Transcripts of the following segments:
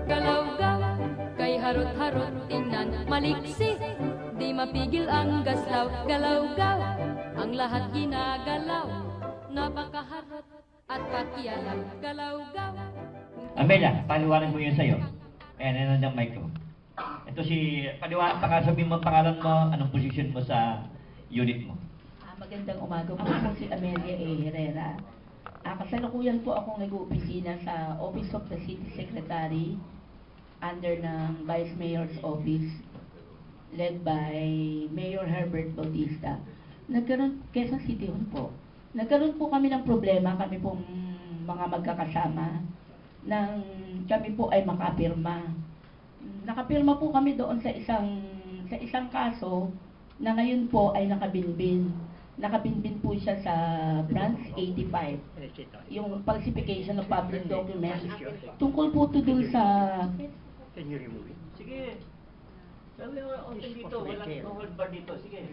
Galaw-gaw, kay harot-harot tingnan, maliksi, di mapigil ang gaslaw. Galaw-gaw, ang lahat ginagalaw, napakaharot at pakialam. Galaw-gaw. Amelia, paliwanag mo yun sa'yo. Ayan, nandiyan mic ko. Ito si, sabihin mo ang pangalan mo, anong position mo sa unit mo? Magandang umaga po. Ako si Amelia A. Herrera. Kasalukuyan po akong nag-uopisina sa Office of the City Secretary under ng Vice Mayor's Office led by Mayor Herbert Bautista. Quezon City po. Nagkaroon po kami ng problema, kami pong mga magkakasama, nang kami po ay makapirma. Nakapirma po kami doon sa isang kaso na ngayon po ay nakabinbin. Nakabinbin po siya sa Branch 85. Yung falsification of public documents. Tungkol po ito dun sa... Can you remove it? Sige. Sabi mo, dito, walang hold bar dito. Sige.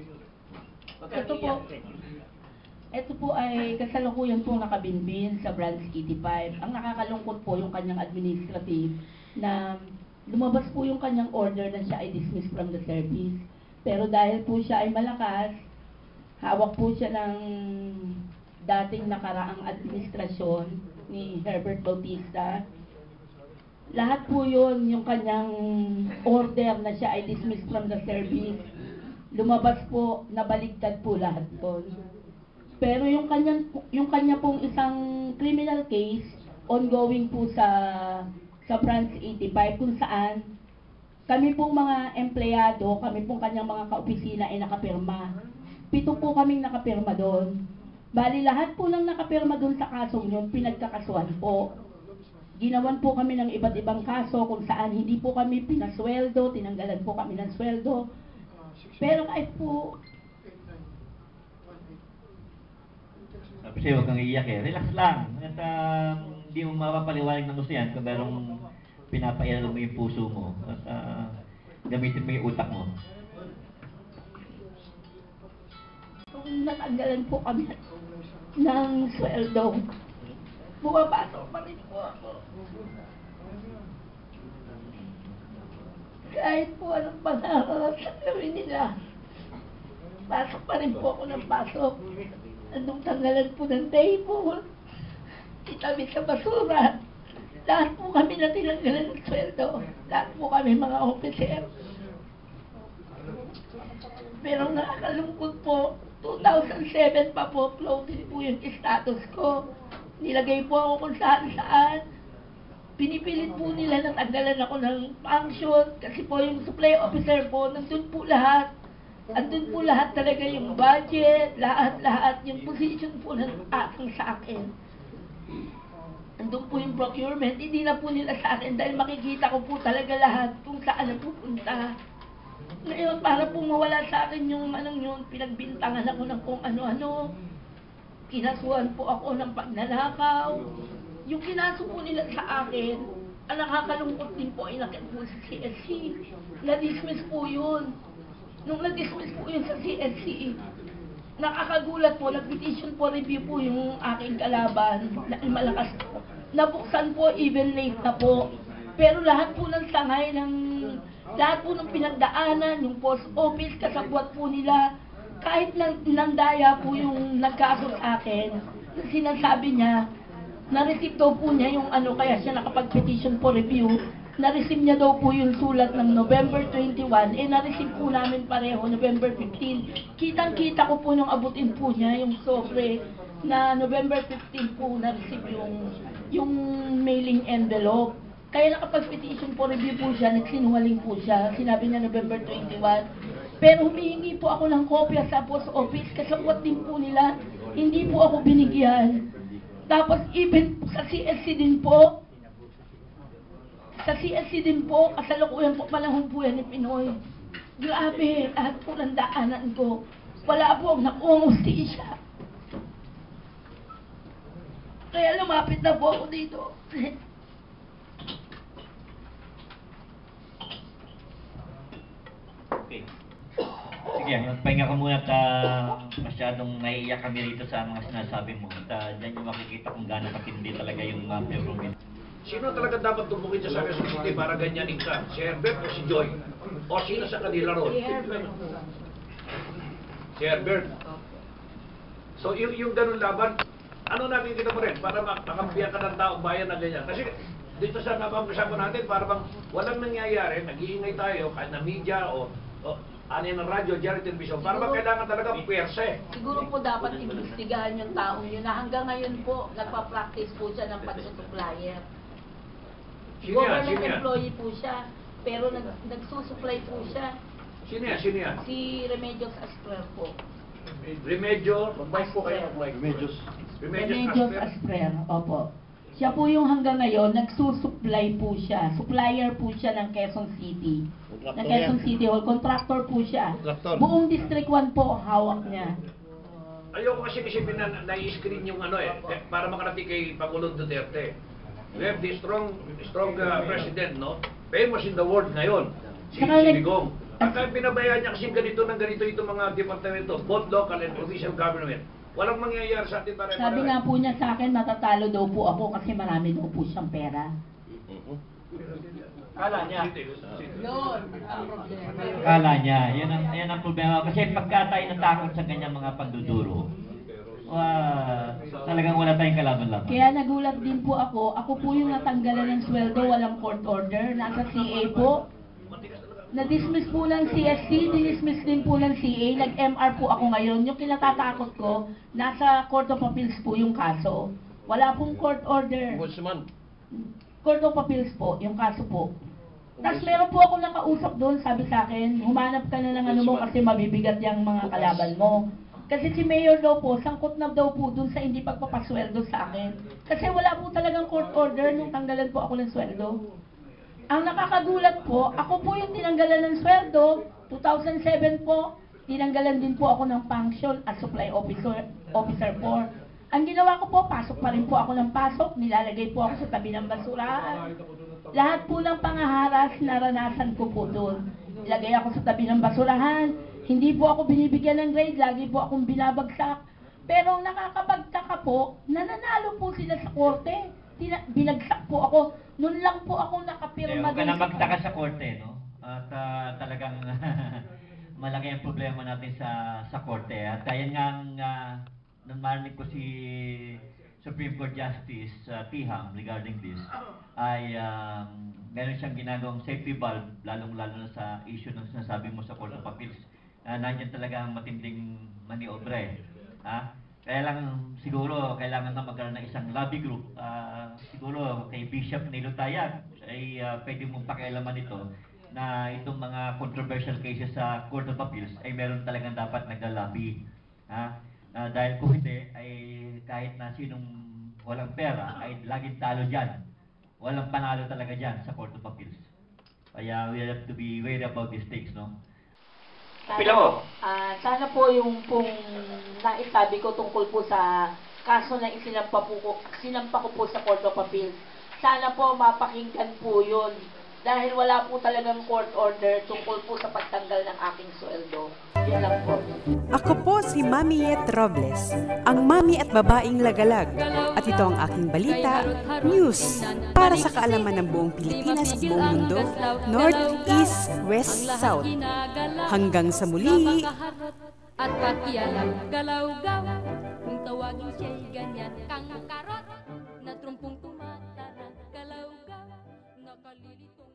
Ito po ay kasalukuyan po nakabinbin sa Branch 85. Ang nakakalungkot po yung kanyang administrative na lumabas po yung kanyang order na siya ay dismissed from the service. Pero dahil po siya ay malakas, hawak po siya ng dating nakaraang administrasyon ni Herbert Bautista. Lahat po yun, yung kanyang order na siya ay dismissed from the service, lumabas po, nabaligtad po lahat po. Pero yung kanya pong isang criminal case, ongoing po sa Branch 85, kung saan kami pong mga empleyado, kami pong kanyang mga kaopisina ay nakapirma. 7 po kaming nakapirma doon. Bali, lahat po ng nakapirma doon sa kasong yun, pinagkakasuhan po. Ginawan po kami ng iba't ibang kaso kung saan hindi po kami pinasweldo, tinanggalan po kami ng sweldo. Pero kahit po... Sabi sa'yo, huwag kang iiyak eh. Relax lang. At hindi mo mapapaliwanag ng gusto yan kung merong pinapairal mo yung puso mo. At gamitin mo yung utak mo. Natanggalan po kami ng sweldo. Bumapasok pa rin po ako. Kahit po anong pangarap sa gawin nila, pasok pa rin po ako ng pasok. Anong tanggalan po ng table, itabi sa basura. Lahat po kami na tinanggalan ng sweldo. Lahat po kami mga officer. Pero nakakalungkot po, 2007 pa po, floated po yung status ko. Nilagay po ako kung saan-saan. Pinipilit po nila na tanggalan ako ng function kasi po yung supply officer po, nandun po lahat. Andun po lahat talaga yung budget, lahat yung position po ng aking sa akin. Andun po yung procurement, hindi na po nila sa akin dahil makikita ko po talaga lahat kung saan na pupunta. Ngayon, para po mawala sa akin yung anong yun, pinagbintangan ako ng kung ano-ano. Kinasuhan po ako ng pagnanakaw. Yung kinaso po nila sa akin, ang nakakalungkot din po ay nakit po sa CSC. Na-dismiss po yun. Nung na-dismiss po yun sa CSC, nakakagulat po, nag-petition for review po yung aking kalaban, na malakas po. Nabuksan po, even late na po. Pero lahat po ng sangay lahat po ng pinagdaanan, yung post office, kasabwat po nila, kahit nandaya po yung nagkaso sa akin, sinasabi niya, na-receive daw po niya yung kaya siya nakapag-petition for review, na-receive niya daw po yung sulat ng November 21, na-receive po namin pareho, November 15. Kitang-kita ko po nung abutin po niya, yung sobre, na November 15 po na-receive yung mailing envelope. Kaya nakapag-petition for review po siya, nagsinungaling po siya, sinabi niya November 21. Pero humihingi po ako ng kopya sa post office, kasabwat din po nila, hindi po ako binigyan. Tapos even sa CSC din po, kasalukuyan po panahon po yan ni Pinoy. Grabe, lahat po ng daanan ko. Wala po ang nakuha hustisya. Kaya lumapit na po ako dito. Okay. Yeah, magpahinga ka muna at masyadong naiiyak kami rito sa mga sinasabi mo. At dyan yung makikita kung gaano katindi talaga yung mafia province. Sino talaga dapat tumungin sa Quezon City para ganyanin ka? Si Herbert o si Joy? O sino sa kanila ron? Si Herbert. So yung ganun laban, ano natin kita mo rin para makampiyan ka ng taong bayan na ganyan? Kasi dito sa napag-usapan natin, para bang walang nangyayari, nag-iingay tayo kahit na media o ano ng radyo, diyan, television, para bang kailangan talaga puwersa. Siguro po dapat imbestigahan yung taong yun na hanggang ngayon po nagpa-practice po siya ng pag-supplier. Sino yan? Government Sino yan? employee po siya, pero nagsusupply po siya. Sino yan? Sino yan? Si Remedios Asprer po. Remedyo? Remedios Asper? Asprer, opo. Siya po yung hanggang ngayon, nagsusupply po siya. Supplier po siya ng Quezon City. Ng Quezon City Hall. Contractor po siya. Buong District 1 po, hawak niya. Ayoko kasi na-screen yung ano para makarating kay Pangulong Duterte. We have the strong president, no? Famous in the world ngayon. Si Digong. At kaya pinabayaan niya kasi ganito itong mga departamento, both local and provincial government. Walang mangyayari sa atin para Sabi nga po niya sa akin, matatalo daw po ako kasi marami daw po siyang pera. Kala niya. Yun, ang problema. Kala niya. Yan ang problema. Kasi pagka tayo natakot sa ganyang mga panduduro, talagang wala tayong kalaban-laban. Kaya nagulat din po ako. Ako po yung natanggalan ng sweldo, walang court order. Nasa CA po. Na-dismiss po ng CSC, dinismiss din po ng CA. Nag-MR po ako ngayon. Yung kinatatakot ko, nasa Court of Appeals po yung kaso. Wala pong court order. Court of Appeals po, yung kaso po. Tapos meron po ako nakausap doon, sabi sa akin, humanap ka na ng ano mo kasi mabibigat yung mga kalaban mo. Kasi si Mayor daw po, sangkot na daw po doon sa hindi pagpapasweldo sa akin. Kasi wala po talagang court order nung tanggalan po ako ng sweldo. Ang nakakagulat po, ako po yung tinanggalan ng sweldo, 2007 po, tinanggalan din po ako ng function as supply officer 4. Ang ginawa ko po, pasok pa rin po ako ng pasok, nilalagay po ako sa tabi ng basurahan. Lahat po ng pangaharas, naranasan ko po doon. Ilagay ako sa tabi ng basurahan, hindi po ako binibigyan ng grade, lagi po akong binabagsak. Pero nakakapagtaka po, nananalo po sila sa korte. Binagsak po ako. Noon lang po ako nakapirma. Huwag ka na magtaka sa korte, no? At talagang malaki ang problema natin sa korte. At ayan nga nang marinig ko si Supreme Court Justice Tiham regarding this, ay meron siyang ginagawang safety valve, lalong-lalo na sa issue ng sinasabi mo sa Court of Appeals. Nandiyan talaga ang matinding maniobre. Kaya lang siguro kailangan na magkaroon ng isang lobby group. Siguro kay Bishop Nilutayag ay pwede mong pakialaman ito na itong mga controversial cases sa Court of Appeals ay meron talagang dapat nagla-lobby. Dahil kung hindi ay kahit na sinong walang pera ay laging talo dyan. Walang panalo talaga dyan sa Court of Appeals. Kaya we have to be wary about these things, no? Pila mo? Sana po yung pong naisabi ko tungkol po sa kaso na sinampa ko po sa Court of Appeals. Sana po mapakinggan po yun. Dahil wala po talagang court order tungkol po sa pagtanggal ng aking sweldo. Yan lang po. Ako po si Mamiet Robles, ang mami at babaeng lagalag. At ito ang aking balita, news, para sa kaalaman ng buong Pilipinas at buong mundo, North, East, West, South. Hanggang sa muli! At pakialam, galaw-gaw, kung tawagin siya'y ganyan, kang karot, na trumpong tumatarang, galaw-gaw, nakalilitong